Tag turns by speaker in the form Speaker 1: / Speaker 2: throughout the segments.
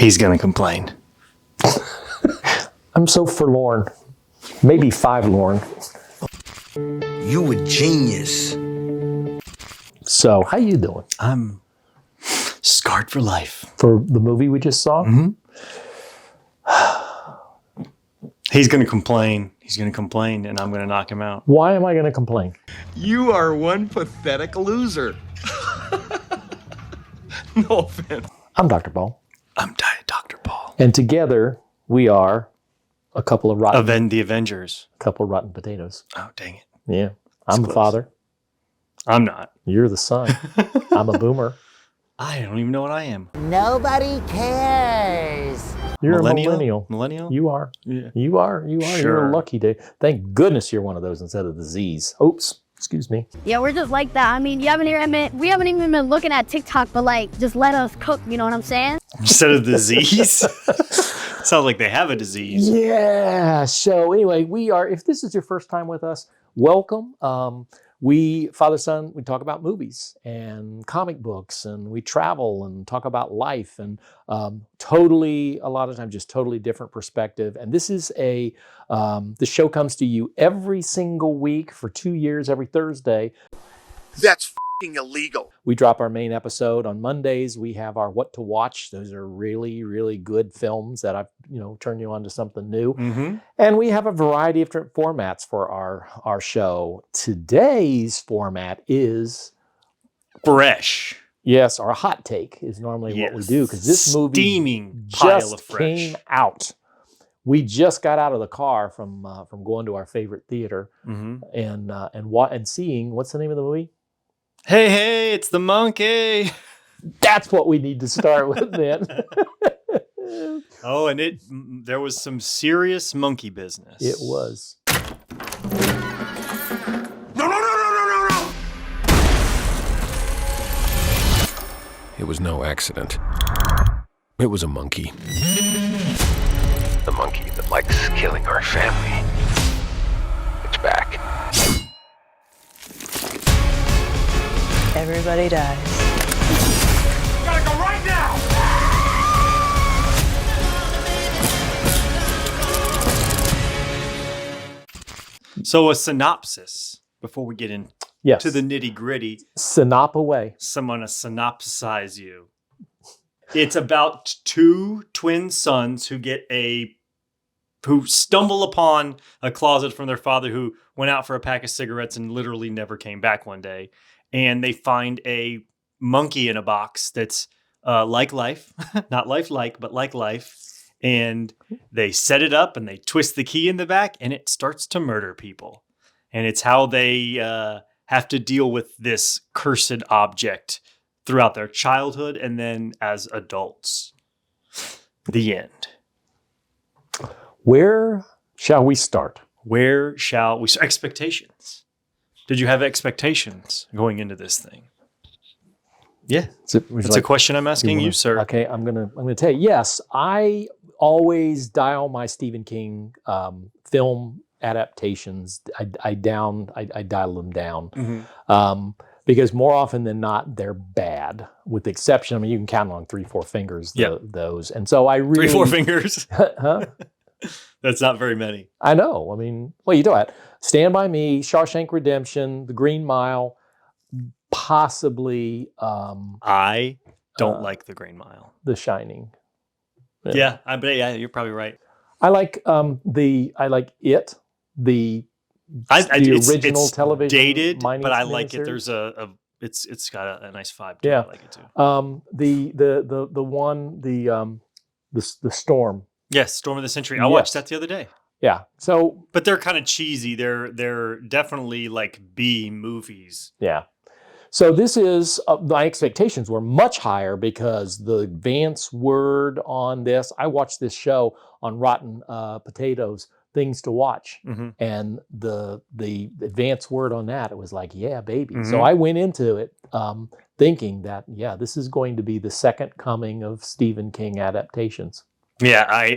Speaker 1: He's gonna complain.
Speaker 2: I'm so forlorn. Maybe 5 lorn.
Speaker 3: You a genius.
Speaker 2: So, how you doing?
Speaker 1: I'm scarred for life.
Speaker 2: For the movie we just saw?
Speaker 1: Mm-hmm. He's gonna complain. He's gonna complain, and I'm gonna knock him out.
Speaker 2: Why am I going to complain?
Speaker 3: You are one pathetic loser. No offense.
Speaker 2: I'm Dr. Paul.
Speaker 1: I'm Dr. Paul.
Speaker 2: And together, we are a couple of rotten,
Speaker 1: The Avengers.
Speaker 2: couple of rotten potatoes.
Speaker 1: Oh, dang it.
Speaker 2: Yeah. I'm the
Speaker 1: close.
Speaker 2: father.
Speaker 1: I'm not.
Speaker 2: You're the son. I'm a boomer.
Speaker 1: I don't even know what I am.
Speaker 4: Nobody cares.
Speaker 2: You're a millennial.
Speaker 1: Millennial?
Speaker 2: You are.
Speaker 1: Yeah.
Speaker 2: You are. You're
Speaker 1: Sure.
Speaker 2: a lucky day. Thank goodness you're one of those instead of the Z's. Oops. Excuse me.
Speaker 5: Yeah, we're just like that. I mean, we haven't even been looking at TikTok, but like, just let us cook, you know what I'm saying?
Speaker 1: Instead of disease? Sounds like they have a disease.
Speaker 2: Yeah. So anyway, if this is your first time with us, welcome. We, father, son, we talk about movies and comic books, and we travel and talk about life, and a lot of times, just totally different perspective. And this is the show comes to you every single week for 2 years, every Thursday.
Speaker 6: That's f***ing illegal.
Speaker 2: We drop our main episode on Mondays. We have our What to Watch. Those are really, really good films that I've, turn you on to something new.
Speaker 1: Mm-hmm.
Speaker 2: And we have a variety of different formats for our show. Today's format is
Speaker 1: Fresh.
Speaker 2: yes, our hot take is normally what we do, because this movie
Speaker 1: Steaming pile of
Speaker 2: just
Speaker 1: fresh.
Speaker 2: came out. We just got out of the car from going to our favorite theater
Speaker 1: Mm-hmm.
Speaker 2: and seeing, what's the name of the movie?
Speaker 1: Hey, it's the monkey.
Speaker 2: That's what we need to start with then.
Speaker 1: Oh, and there was some serious monkey business.
Speaker 2: It was.
Speaker 6: No.
Speaker 7: It was no accident. It was a monkey. The monkey that likes killing our family. It's back.
Speaker 8: Everybody dies.
Speaker 6: You gotta go right now.
Speaker 1: So a synopsis before we get into
Speaker 2: Yes.
Speaker 1: the nitty gritty.
Speaker 2: Synop away.
Speaker 1: Someone to synopsize you. It's about 2 twin sons who stumble upon a closet from their father who went out for a pack of cigarettes and literally never came back one day. And they find a monkey in a box that's like life, not lifelike, but like life. And they set it up and they twist the key in the back and it starts to murder people. And it's how they have to deal with this cursed object throughout their childhood and then as adults. The end.
Speaker 2: Where shall we start?
Speaker 1: Where shall we start? Expectations. Did you have expectations going into this thing? Yeah. It's a question I'm asking you, sir.
Speaker 2: Okay, I'm gonna tell you. Yes, I always dial my Stephen King film adaptations. I dial them down.
Speaker 1: Mm-hmm.
Speaker 2: Because more often than not, they're bad. With the exception, I mean, you can count on 3-4 fingers. Those, and so I really
Speaker 1: 3-4 fingers.
Speaker 2: huh?
Speaker 1: That's not very many.
Speaker 2: I know. I mean, well, you do it. Stand By Me, Shawshank Redemption, The Green Mile, possibly.
Speaker 1: I don't like The Green Mile.
Speaker 2: The Shining.
Speaker 1: Yeah, you're probably right.
Speaker 2: I like it. The original
Speaker 1: it's
Speaker 2: television
Speaker 1: dated, but I
Speaker 2: miniseries.
Speaker 1: like it. There's it's got a nice vibe to it.
Speaker 2: Yeah.
Speaker 1: I like it too.
Speaker 2: The Storm.
Speaker 1: Yes, Storm of the Century. I watched that the other day.
Speaker 2: Yeah. So,
Speaker 1: but they're kind of cheesy. They're definitely like B movies.
Speaker 2: Yeah. So this is my expectations were much higher because the advance word on this. I watched this show on Rotten Potatoes, Things to Watch, and the advance word on that, it was like, yeah, baby.
Speaker 1: Mm-hmm.
Speaker 2: So I went into it thinking that this is going to be the second coming of Stephen King adaptations.
Speaker 1: Yeah,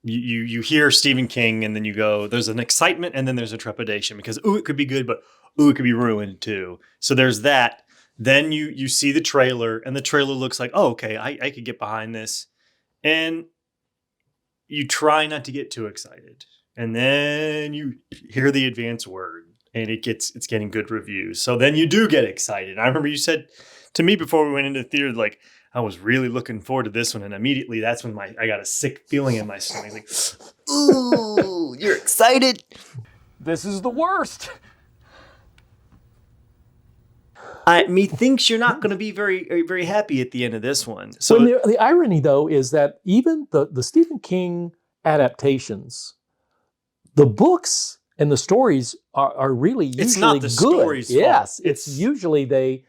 Speaker 1: you hear Stephen King and then you go, there's an excitement and then there's a trepidation because, it could be good, but it could be ruined too. So there's that. Then you see the trailer and the trailer looks like, oh, okay, I could get behind this. and you try not to get too excited. And then you hear the advance word and it's getting good reviews. So then you do get excited. I remember you said to me before we went into the theater, like, I was really looking forward to this one. And immediately that's when I got a sick feeling in my stomach. Like,
Speaker 4: Ooh, you're excited?
Speaker 2: This is the worst.
Speaker 1: Methinks you're not going to be very, very happy at the end of this one. So
Speaker 2: Well, the irony, though, is that even the Stephen King adaptations, the books and the stories are really usually
Speaker 1: It's not the
Speaker 2: good.
Speaker 1: story's fault.
Speaker 2: Yes, it's
Speaker 1: It's-
Speaker 2: usually the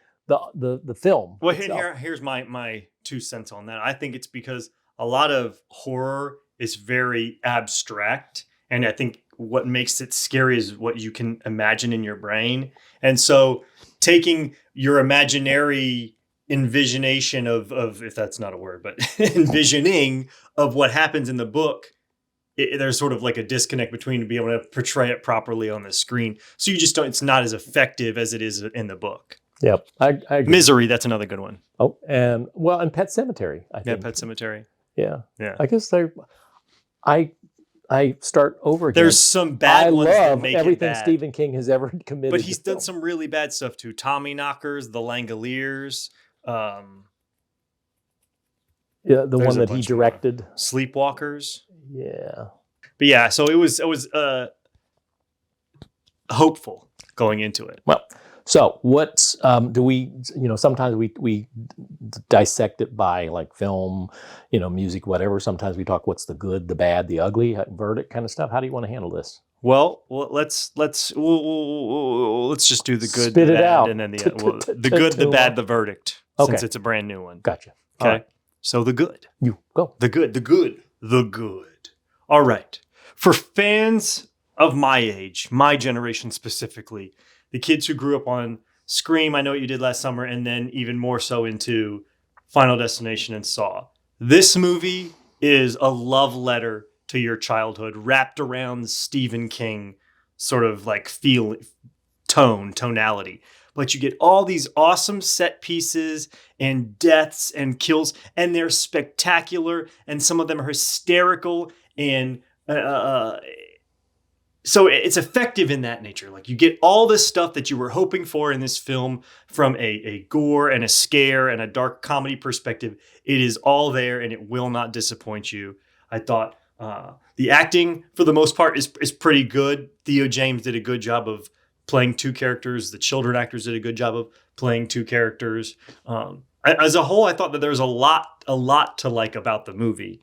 Speaker 2: film.
Speaker 1: Well,
Speaker 2: itself.
Speaker 1: here's my 2 cents on that. I think it's because a lot of horror is very abstract, and I think what makes it scary is what you can imagine in your brain. And so taking your imaginary envisionation of if that's not a word, but envisioning of what happens in the book, there's sort of like a disconnect between to be able to portray it properly on the screen. So you just don't, it's not as effective as it is in the book.
Speaker 2: Yep, I agree.
Speaker 1: Misery, that's another good one.
Speaker 2: Oh, and Pet Cemetery. I
Speaker 1: Yeah,
Speaker 2: think.
Speaker 1: Pet Cemetery.
Speaker 2: Yeah,
Speaker 1: Yeah.
Speaker 2: I guess I start over again.
Speaker 1: There's some bad
Speaker 2: I
Speaker 1: ones that
Speaker 2: love
Speaker 1: make
Speaker 2: everything
Speaker 1: it bad.
Speaker 2: Stephen King has ever committed.
Speaker 1: But he's
Speaker 2: to
Speaker 1: done
Speaker 2: film.
Speaker 1: some really bad stuff too. Tommy Knockers, The Langoliers,
Speaker 2: Yeah, the
Speaker 1: there's
Speaker 2: one
Speaker 1: a
Speaker 2: that he
Speaker 1: bunch more.
Speaker 2: directed.
Speaker 1: Sleepwalkers.
Speaker 2: Yeah.
Speaker 1: But yeah, so it was hopeful going into it.
Speaker 2: Well, so what's do we? Sometimes we dissect it by like film, music, whatever. Sometimes we talk what's the good, the bad, the ugly, verdict kind of stuff. How do you want to handle this?
Speaker 1: Well, let's just do the good,
Speaker 2: Spit
Speaker 1: the
Speaker 2: it
Speaker 1: bad,
Speaker 2: out.
Speaker 1: and then the good, the bad, the verdict.
Speaker 2: Okay.
Speaker 1: Since it's a brand new one.
Speaker 2: Gotcha.
Speaker 1: Okay.
Speaker 2: All right.
Speaker 1: So the good.
Speaker 2: You go.
Speaker 1: The good, the good, the good. All right. For fans of my age, my generation specifically, the kids who grew up on Scream, I Know What You Did Last Summer, and then even more so into Final Destination and Saw. This movie is a love letter to your childhood wrapped around Stephen King sort of like tonality. But you get all these awesome set pieces and deaths and kills, and they're spectacular, and some of them are hysterical, and so it's effective in that nature. Like you get all this stuff that you were hoping for in this film from a gore and a scare and a dark comedy perspective. It is all there, and it will not disappoint you. I thought the acting, for the most part, is pretty good. Theo James did a good job of playing two characters. The children actors did a good job of playing two characters. As a whole, I thought that there was a lot to like about the movie.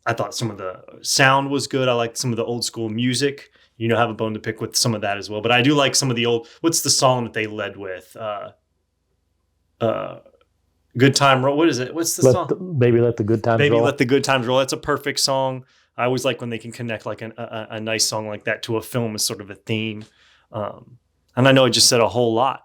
Speaker 1: I thought some of the sound was good. I liked some of the old school music. Have a bone to pick with some of that as well. But I do like some of the old. What's the song that they led with? Good Time Roll. What is it? What's the song?
Speaker 2: Maybe Let the Good Times
Speaker 1: Maybe
Speaker 2: Roll.
Speaker 1: Let the Good Times Roll. That's a perfect song. I always like when they can connect like a nice song like that to a film as sort of a theme. And I know I just said a whole lot.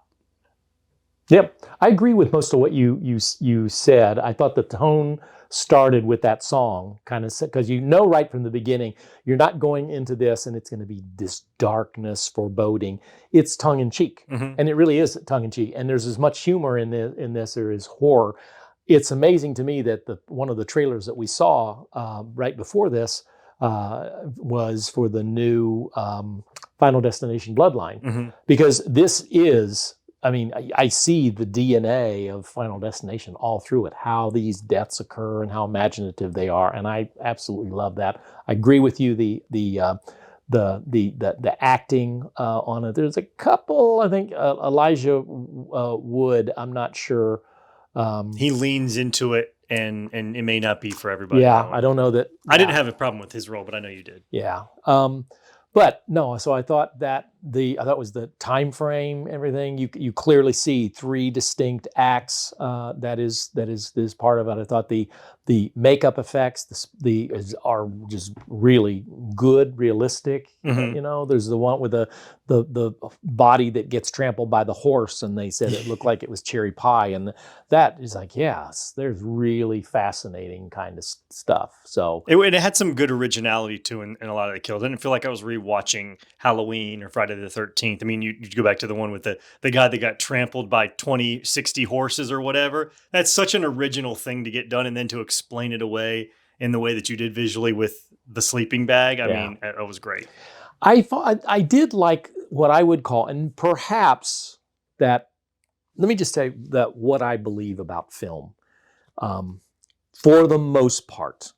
Speaker 2: Yep, I agree with most of what you said. I thought the tone started with that song, kind of, because right from the beginning, you're not going into this and it's going to be this darkness, foreboding. It's tongue in cheek, and it really is tongue in cheek. And there's as much humor in this there is horror. It's amazing to me that one of the trailers that we saw right before this was for the new Final Destination Bloodline, because this is. I see the DNA of Final Destination all through it, how these deaths occur and how imaginative they are, and I absolutely love that. I agree with you. The acting on it. There's a couple. I think Elijah Wood. I'm not sure.
Speaker 1: He leans into it, and it may not be for everybody.
Speaker 2: Yeah, I don't know that.
Speaker 1: I didn't have a problem with his role, but I know you did.
Speaker 2: Yeah. But no, so I thought that was the time frame, everything. You clearly see three distinct acts. That is part of it. I thought the makeup effects are just really good, realistic. There's the one with the body that gets trampled by the horse, and they said it looked like it was cherry pie, and that is like, yes, there's really fascinating kind of stuff. So
Speaker 1: it had some good originality too in a lot of the kills. I didn't feel like I was rewatching Halloween or Friday Friday the 13th. I mean, you go back to the one with the guy that got trampled by 20, 60 horses or whatever. That's such an original thing to get done, and then to explain it away in the way that you did visually with the sleeping bag. I mean, it was great.
Speaker 2: I thought I did like what I would call, and perhaps that, let me just say that what I believe about film, for the most part,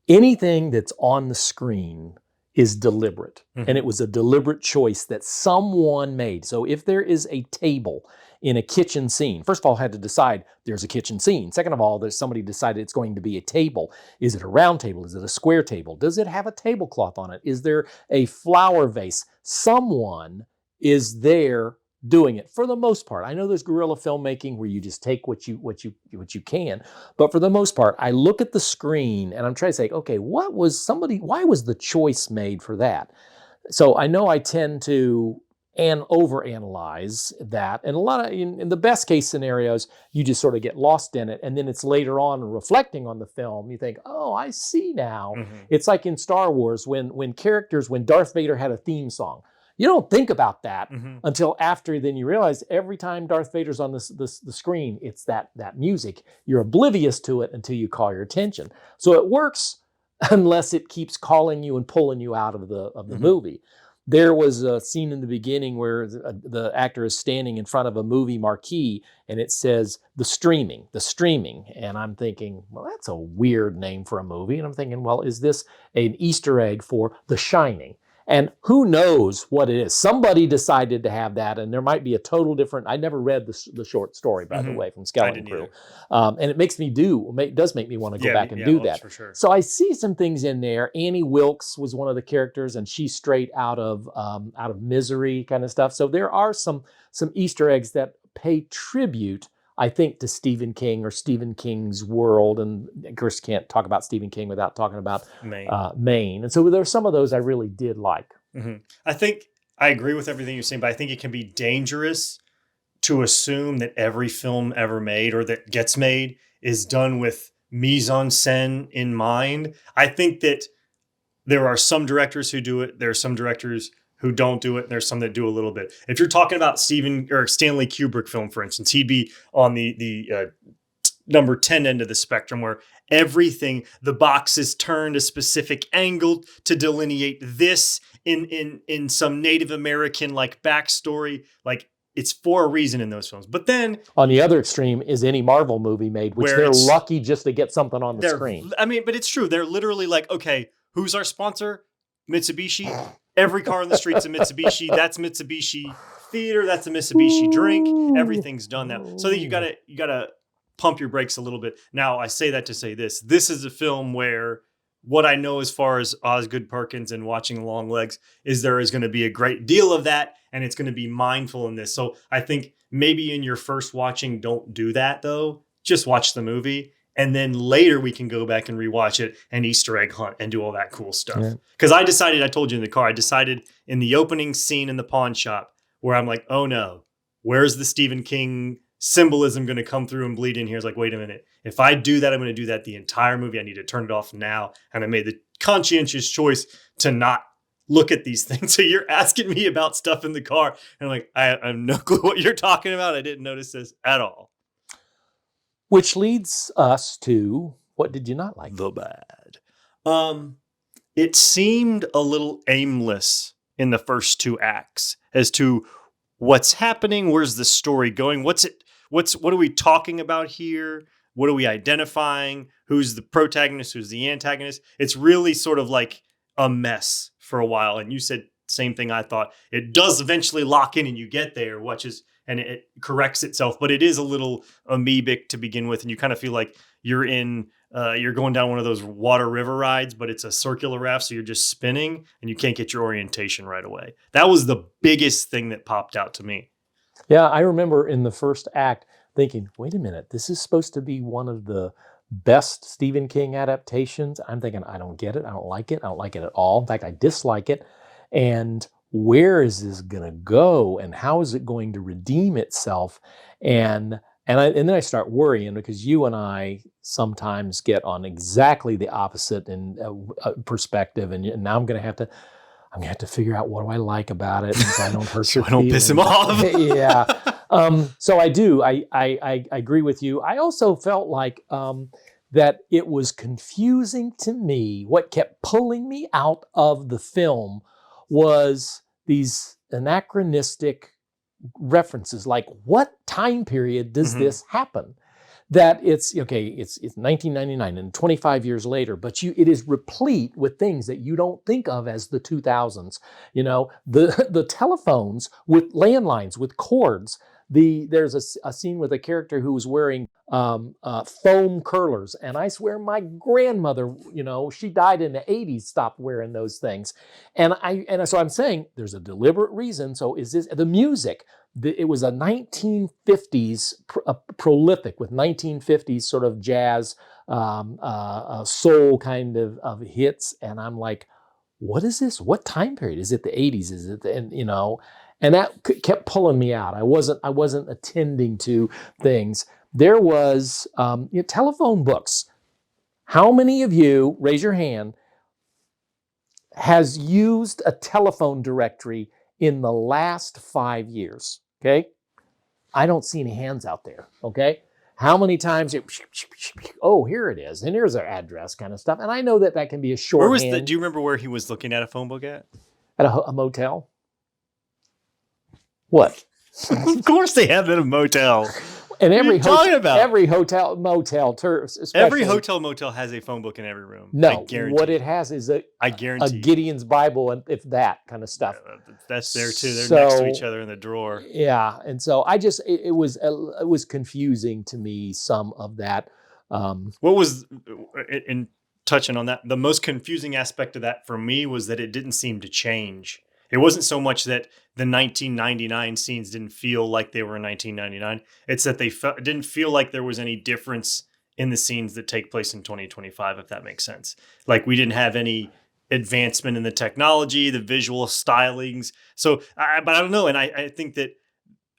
Speaker 2: anything that's on the screen is deliberate. And it was a deliberate choice that someone made. So if there is a table in a kitchen scene, first of all, I had to decide there's a kitchen scene. Second of all, there's somebody decided it's going to be a table. Is it a round table? Is it a square table? Does it have a tablecloth on it? Is there a flower vase? Someone is there doing it for the most part. I know there's guerrilla filmmaking where you just take what you can, but for the most part, I look at the screen and I'm trying to say, okay, why was the choice made for that? So I know I tend to overanalyze that, and a lot of in the best case scenarios, you just sort of get lost in it, and then it's later on reflecting on the film, you think, oh, I see now. It's like in Star Wars when Darth Vader had a theme song. You don't think about that until after. Then you realize every time Darth Vader's on the screen, it's that music. You're oblivious to it until you call your attention. So it works unless it keeps calling you and pulling you out of the movie. There was a scene in the beginning where the actor is standing in front of a movie marquee and it says the streaming. And I'm thinking, well, that's a weird name for a movie. And I'm thinking, well, is this an Easter egg for The Shining? And who knows what it is? Somebody decided to have that, and there might be a total different. I never read the short story, by the way, from Skeleton Crew, and it does make me want to go back and do that.
Speaker 1: For sure.
Speaker 2: So I see some things in there. Annie Wilkes was one of the characters, and she's straight out of Misery kind of stuff. So there are some Easter eggs that pay tribute, I think, to Stephen King or Stephen King's world. And of course, can't talk about Stephen King without talking about Maine. And so there are some of those I really did like.
Speaker 1: I think I agree with everything you're saying, but I think it can be dangerous to assume that every film ever made or that gets made is done with mise en scène in mind. I think that there are some directors who do it. There are some directors who don't do it. There's some that do a little bit. If you're talking about Stanley Kubrick film, for instance, he'd be on the number 10 end of the spectrum, where everything, the box is turned a specific angle to delineate this in some Native American like backstory. Like, it's for a reason in those films. But then
Speaker 2: on the other extreme is any Marvel movie made, which they're lucky just to get something on the screen.
Speaker 1: I mean, but it's true. They're literally like, okay, who's our sponsor? Mitsubishi. Every car in the street's a Mitsubishi. That's Mitsubishi theater. That's a Mitsubishi drink. Everything's done now. So I think you gotta pump your brakes a little bit. Now, I say that to say this. This is a film where what I know as far as Osgood Perkins and watching Long Legs is there is going to be a great deal of that, and it's going to be mindful in this. So I think maybe in your first watching, don't do that though. Just watch the movie. And then later we can go back and rewatch it and Easter egg hunt and do all that cool stuff. Because I told you in the car, I decided in the opening scene in the pawn shop where I'm like, oh no, where's the Stephen King symbolism going to come through and bleed in here? It's like, wait a minute. If I do that, I'm going to do that the entire movie. I need to turn it off now. And I made the conscientious choice to not look at these things. So you're asking me about stuff in the car. And I'm like, I have no clue what you're talking about. I didn't notice this at all.
Speaker 2: Which leads us to, what did you not like?
Speaker 1: The bad. It seemed a little aimless in the first two acts as to what's happening. Where's the story going? What are we talking about here? What are we identifying? Who's the protagonist? Who's the antagonist? It's really sort of like a mess for a while. And you said same thing I thought. It does eventually lock in and you get there, and it corrects itself, but it is a little amoebic to begin with. And you kind of feel like you're going down one of those water river rides, but it's a circular raft. So you're just spinning and you can't get your orientation right away. That was the biggest thing that popped out to me.
Speaker 2: Yeah. I remember in the first act thinking, wait a minute, this is supposed to be one of the best Stephen King adaptations. I'm thinking, I don't get it. I don't like it. I don't like it at all. In fact, I dislike it. And where is this going to go, and how is it going to redeem itself? And then I start worrying, because you and I sometimes get on exactly the opposite perspective, and now I'm going to have to. I'm gonna have to figure out what do I like about it so I don't hurt
Speaker 1: So
Speaker 2: your
Speaker 1: I don't piss him off.
Speaker 2: Yeah. So I do. I agree with you. I also felt like that it was confusing to me. What kept pulling me out of the film was these anachronistic references, like what time period does this happen? That it's 1999 and 25 years later, but it is replete with things that you don't think of as the 2000s. The telephones with landlines with cords. There's a scene with a character who was wearing foam curlers, and I swear my grandmother, she died in the 80s, stopped wearing those things, and so I'm saying there's a deliberate reason. So is this the music? It was a 1950s prolific with 1950s sort of jazz, soul kind of hits, and I'm like, what is this? What time period? Is it the 80s? Is it and that kept pulling me out. I wasn't attending to things. There was telephone books. How many of you, raise your hand, has used a telephone directory in the last 5 years? Okay. I don't see any hands out there. Okay. How many times oh, here it is. And here's our address kind of stuff. And I know that can be a shorthand.
Speaker 1: Do you remember where he was looking at a phone book at?
Speaker 2: At a motel? What?
Speaker 1: Of course they have it at a motel.
Speaker 2: And every
Speaker 1: Every
Speaker 2: hotel motel
Speaker 1: motel has a phone book in every room.
Speaker 2: No, what it has is a Gideon's Bible, and if that kind of stuff.
Speaker 1: Yeah, that's there too. They're next to each other in the drawer.
Speaker 2: Yeah, and so it was confusing to me, some of that.
Speaker 1: What was, in touching on that, the most confusing aspect of that for me was that it didn't seem to change. It wasn't so much that the 1999 scenes didn't feel like they were in 1999. It's that it didn't feel like there was any difference in the scenes that take place in 2025, if that makes sense. Like we didn't have any advancement in the technology, the visual stylings. So, but I don't know. And I think that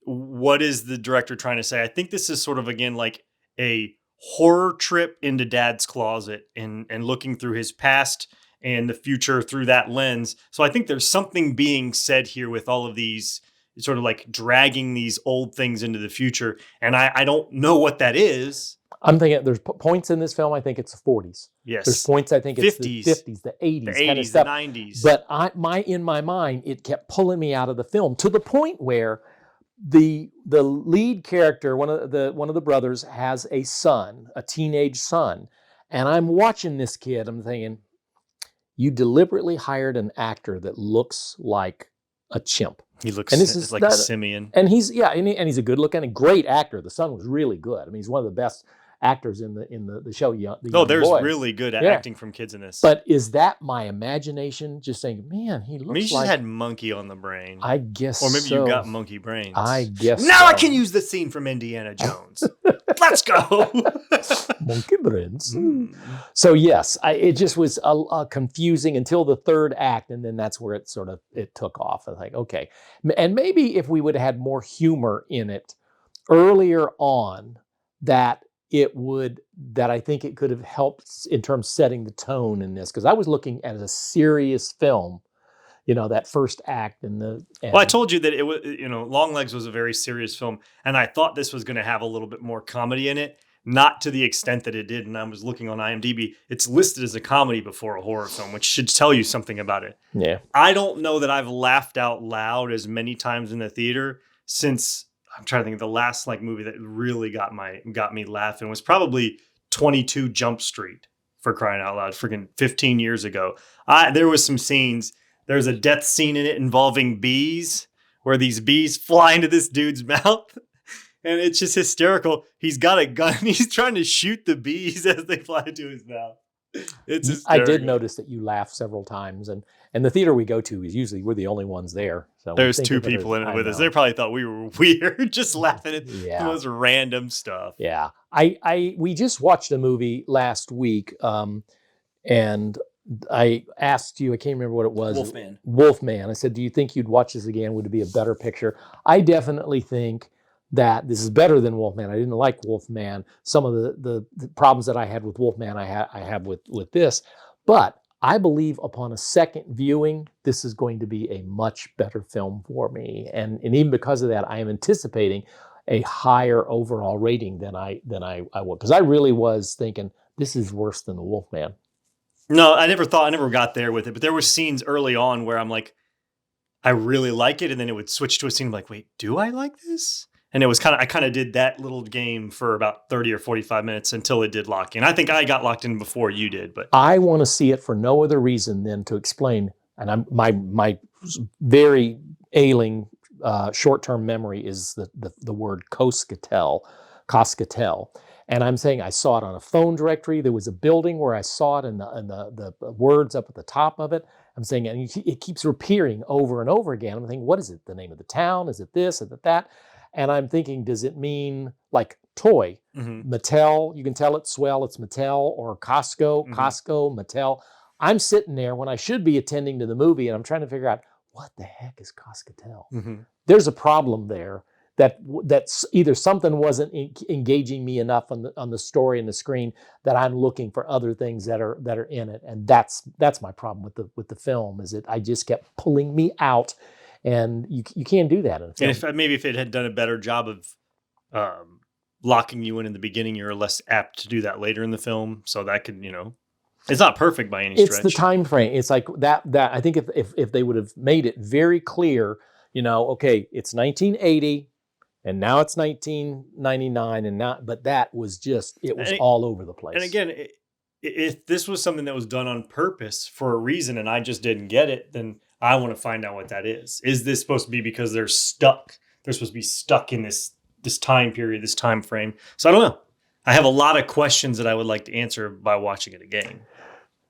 Speaker 1: what is the director trying to say? I think this is sort of, again, like a horror trip into Dad's closet and looking through his past and the future through that lens. So I think there's something being said here with all of these sort of like dragging these old things into the future. And I don't know what that is.
Speaker 2: I'm thinking there's points in this film. I think it's the 40s.
Speaker 1: Yes.
Speaker 2: There's points. I think it's
Speaker 1: 50s,
Speaker 2: the 50s, the 80s,
Speaker 1: the 80s,
Speaker 2: kind of stuff.
Speaker 1: the 90s.
Speaker 2: But in my mind, it kept pulling me out of the film to the point where the lead character, one of the brothers, has a son, a teenage son, and I'm watching this kid. I'm thinking, you deliberately hired an actor that looks like a chimp.
Speaker 1: He looks like a simian.
Speaker 2: And he's a good looking, a great actor. The son was really good. I mean, he's one of the best actors in the show.
Speaker 1: There's really good acting from kids in this.
Speaker 2: But is that my imagination just saying, man, he looks like...
Speaker 1: Maybe you just had monkey on the brain.
Speaker 2: I guess
Speaker 1: Or maybe you got monkey brains.
Speaker 2: I guess
Speaker 1: Now I can use the scene from Indiana Jones. Let's go.
Speaker 2: Monkey brains. So yes, it just was confusing until the third act, and then that's where it took off. I was like, okay. And maybe if we would have had more humor in it earlier on, that I think it could have helped in terms of setting the tone in this, because I was looking at a serious film, that first act well,
Speaker 1: I told you that it was, Longlegs was a very serious film, and I thought this was going to have a little bit more comedy in it, not to the extent that it did. And I was looking on IMDb; it's listed as a comedy before a horror film, which should tell you something about it.
Speaker 2: Yeah,
Speaker 1: I don't know that I've laughed out loud as many times in the theater since. I'm trying to think of the last movie that really got me laughing was probably 22 Jump Street, for crying out loud, freaking 15 years ago. There was some scenes. There's a death scene in it involving bees, where these bees fly into this dude's mouth, and it's just hysterical. He's got a gun. He's trying to shoot the bees as they fly into his mouth. It's hysterical.
Speaker 2: I did notice that you laughed several times, and the theater we go to is usually we're the only ones there. So
Speaker 1: there's two people in it with us. They probably thought we were weird, just laughing at those random stuff.
Speaker 2: Yeah, we just watched a movie last week, and I asked you, I can't remember what it was. Wolfman. I said, do you think you'd watch this again? Would it be a better picture? I definitely think that this is better than Wolfman. I didn't like Wolfman. Some of the problems that I had with Wolfman, I have with this. But I believe upon a second viewing, this is going to be a much better film for me. And even because of that, I am anticipating a higher overall rating than I would. Because I really was thinking, this is worse than The Wolfman.
Speaker 1: No, I never got there with it. But there were scenes early on where I'm like, I really like it. And then it would switch to a scene like, wait, do I like this? And it was I kind of did that little game for about 30 or 45 minutes until it did lock in. I think I got locked in before you did, but
Speaker 2: I want to see it for no other reason than to explain. And my very ailing short-term memory is the word Coscatel. And I'm saying I saw it on a phone directory. There was a building where I saw it and the words up at the top of it. I'm saying, and it keeps appearing over and over again. I'm thinking, what is it? The name of the town? Is it this? Is it that? And I'm thinking, does it mean like toy?
Speaker 1: mm-hmm.
Speaker 2: Mattel, you can tell it's swell, it's Mattel, or Costco, Mattel. I'm sitting there when I should be attending to the movie and I'm trying to figure out, what the heck is Costco?
Speaker 1: Mm-hmm.
Speaker 2: There's a problem there that's either something wasn't engaging me enough on the story and the screen that I'm looking for other things that are in it. And that's my problem with the film, is it I just kept pulling me out. And you can't do that in a film.
Speaker 1: And if it had done a better job of locking you in the beginning, you're less apt to do that later in the film. So that could, it's not perfect by any stretch.
Speaker 2: It's the time frame. It's like that I think if they would have made it very clear, okay, it's 1980 and now it's 1999 but that was just, it was all over the place.
Speaker 1: And again, if this was something that was done on purpose for a reason and I just didn't get it, then I want to find out what that is. Is this supposed to be because they're stuck? They're supposed to be stuck in this time period, this time frame. So I don't know. I have a lot of questions that I would like to answer by watching it again.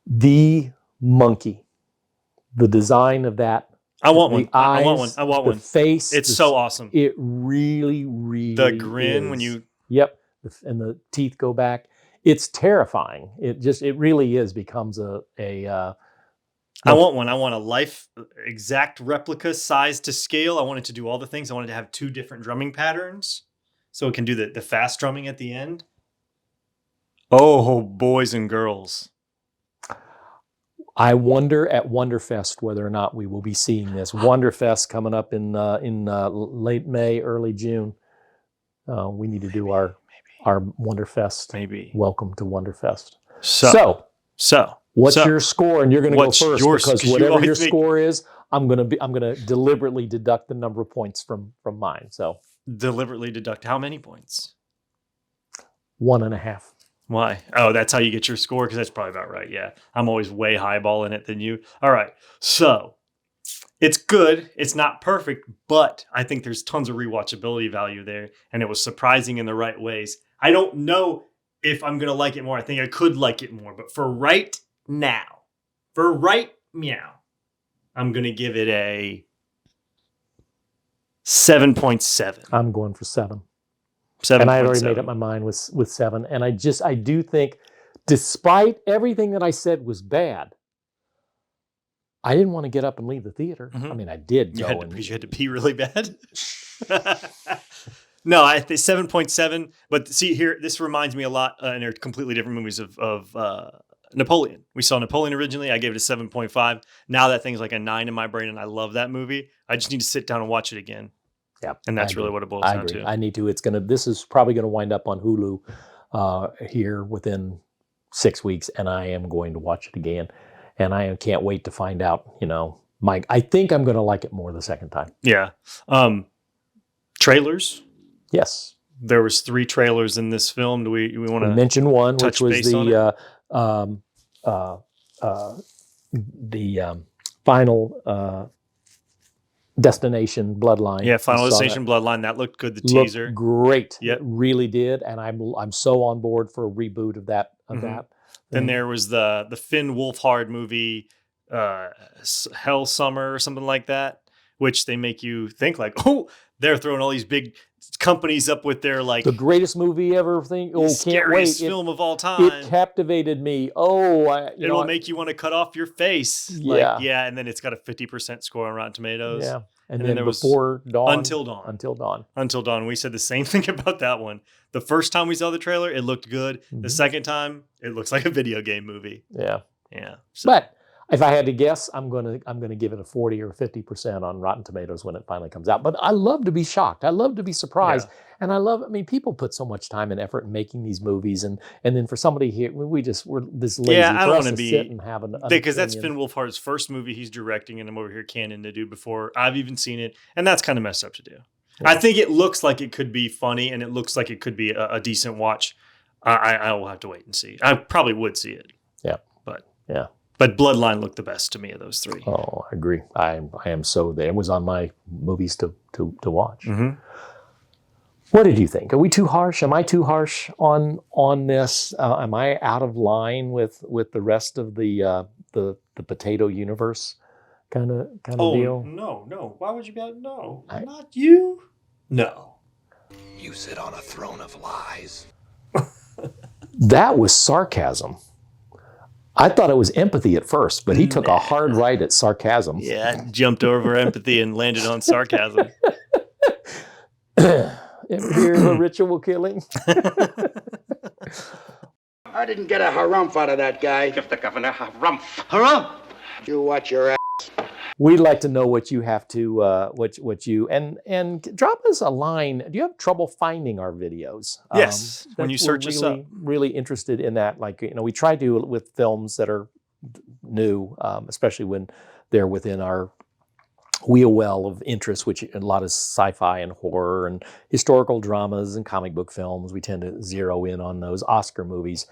Speaker 2: The monkey, the design of that.
Speaker 1: I want one.
Speaker 2: Eyes,
Speaker 1: I want one.
Speaker 2: The face.
Speaker 1: It's so awesome.
Speaker 2: It really, really
Speaker 1: the grin
Speaker 2: is.
Speaker 1: when you.
Speaker 2: Yep. And the teeth go back. It's terrifying. It really becomes a
Speaker 1: I want one. I want a life exact replica, size to scale. I want it to do all the things. I want it to have 2 different drumming patterns, so it can do the fast drumming at the end. Oh, boys and girls.
Speaker 2: I wonder at Wonderfest whether or not we will be seeing this. Wonderfest coming up in late May, early June. We need to do our Wonderfest.
Speaker 1: Maybe.
Speaker 2: Welcome to Wonderfest.
Speaker 1: So.
Speaker 2: What's your score? And you're going to go first because whatever your score is, I'm going to deliberately deduct the number of points from mine. So
Speaker 1: deliberately deduct how many points?
Speaker 2: 1.5.
Speaker 1: Why? Oh, that's how you get your score? Because that's probably about right. Yeah, I'm always way highballing it than you. All right, so it's good. It's not perfect, but I think there's tons of rewatchability value there, and it was surprising in the right ways. I don't know if I'm gonna like it more. I think I could like it more, but for right meow, I'm gonna give it a 7.7.
Speaker 2: I'm going for 7.
Speaker 1: 7.
Speaker 2: And I had already made up my mind with 7. And I do think, despite everything that I said was bad, I didn't want to get up and leave the theater.
Speaker 1: Mm-hmm.
Speaker 2: I mean, I did
Speaker 1: You
Speaker 2: go.
Speaker 1: had to pee really bad? No, I think 7.7. But see here, this reminds me a lot, and they're completely different movies of Napoleon. We saw Napoleon originally. I gave it a 7.5. Now that thing's like a 9 in my brain, and I love that movie. I just need to sit down and watch it again.
Speaker 2: Yeah,
Speaker 1: and that's really what it boils down to.
Speaker 2: I need to. This is probably going to wind up on Hulu here within 6 weeks, and I am going to watch it again. And I can't wait to find out. I think I'm going to like it more the second time.
Speaker 1: Yeah. Trailers.
Speaker 2: Yes.
Speaker 1: There was 3 trailers in this film. Do we want to
Speaker 2: mention one, which was the final Destination Bloodline.
Speaker 1: Yeah, Final Destination Bloodline. That looked good. The teaser,
Speaker 2: looked great.
Speaker 1: Yep.
Speaker 2: It really did, and I'm so on board for a reboot of that.
Speaker 1: Then there was the Finn Wolfhard movie, Hell Summer or something like that, which they make you think like, oh, they're throwing all these big companies up with their like
Speaker 2: the greatest movie ever thing. Oh, can't wait!
Speaker 1: Film of all time.
Speaker 2: It captivated me. Oh,
Speaker 1: it'll make you want to cut off your face.
Speaker 2: Yeah,
Speaker 1: and then it's got a 50% score on Rotten Tomatoes.
Speaker 2: Yeah, and then there Before Dawn, Until Dawn.
Speaker 1: We said the same thing about that one. The first time we saw the trailer, it looked good. Mm-hmm. The second time, it looks like a video game movie.
Speaker 2: Yeah.
Speaker 1: So.
Speaker 2: But If I had to guess, I'm gonna give it a 40 or 50% on Rotten Tomatoes when it finally comes out. But I love to be shocked. I love to be surprised, and I mean, people put so much time and effort in making these movies, and then for somebody here, we're this lazy.
Speaker 1: Yeah, I
Speaker 2: for
Speaker 1: don't
Speaker 2: us
Speaker 1: want
Speaker 2: to
Speaker 1: to
Speaker 2: sit
Speaker 1: be
Speaker 2: and have an
Speaker 1: because that's
Speaker 2: opinion.
Speaker 1: Finn Wolfhard's first movie he's directing, and I'm over here canon to do before I've even seen it, and that's kind of messed up to do.
Speaker 2: Yeah.
Speaker 1: I think it looks like it could be funny, and it looks like it could be a decent watch. I will have to wait and see. I probably would see it.
Speaker 2: Yeah,
Speaker 1: but
Speaker 2: yeah.
Speaker 1: But Bloodline looked the best to me of those three.
Speaker 2: Oh, I agree. I am so there. It was on my movies to watch.
Speaker 1: Mm-hmm.
Speaker 2: What did you think? Are we too harsh? Am I too harsh on this? Am I out of line with the rest of the potato universe kind of deal?
Speaker 1: No. Why would you be like, no? Not you? No.
Speaker 3: You sit on a throne of lies.
Speaker 2: That was sarcasm. I thought it was empathy at first, but he took a hard right at sarcasm.
Speaker 1: Yeah, jumped over empathy and landed on sarcasm.
Speaker 2: Ever hear of a ritual killing?
Speaker 8: I didn't get a harumph out of that guy.
Speaker 6: Give the governor a harumph.
Speaker 8: Harumph? You watch your ass.
Speaker 2: We'd like to know what you have to, what you, and drop us a line. Do you have trouble finding our videos?
Speaker 1: Yes, when you search us up.
Speaker 2: Really interested in that. Like, we try to with films that are new, especially when they're within our wheel well of interest, which a lot of sci-fi and horror and historical dramas and comic book films. We tend to zero in on those Oscar movies.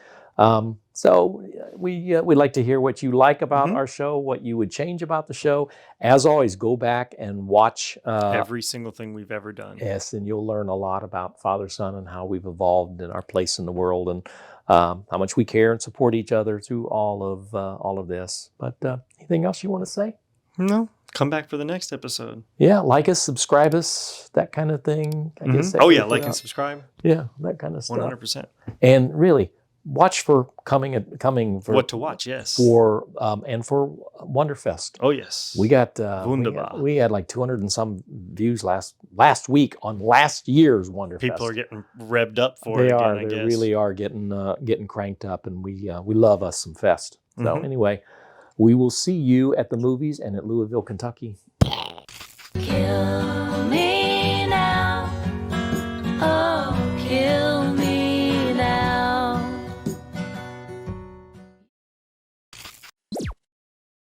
Speaker 2: So we'd like to hear what you like about our show, what you would change about the show. As always, go back and watch
Speaker 1: every single thing we've ever done.
Speaker 2: Yes, and you'll learn a lot about Father, Son, and how we've evolved in our place in the world, and how much we care and support each other through all of this. But anything else you want to say?
Speaker 1: No. Come back for the next episode.
Speaker 2: Yeah, like us, subscribe us, that kind of thing. I guess
Speaker 1: Oh yeah, like and subscribe.
Speaker 2: Yeah, that kind of stuff.
Speaker 1: 100%.
Speaker 2: And really, watch for coming for
Speaker 1: what to watch. Yes.
Speaker 2: For and for Wonderfest.
Speaker 1: Oh yes.
Speaker 2: We got
Speaker 1: Wunderbar.
Speaker 2: we had like 200 and some views last week on last year's Wonderfest.
Speaker 1: People are getting revved up for it.
Speaker 2: They really are getting cranked up, and we love us some fest. So anyway, we will see you at the movies and at Louisville, Kentucky.
Speaker 9: Kill me.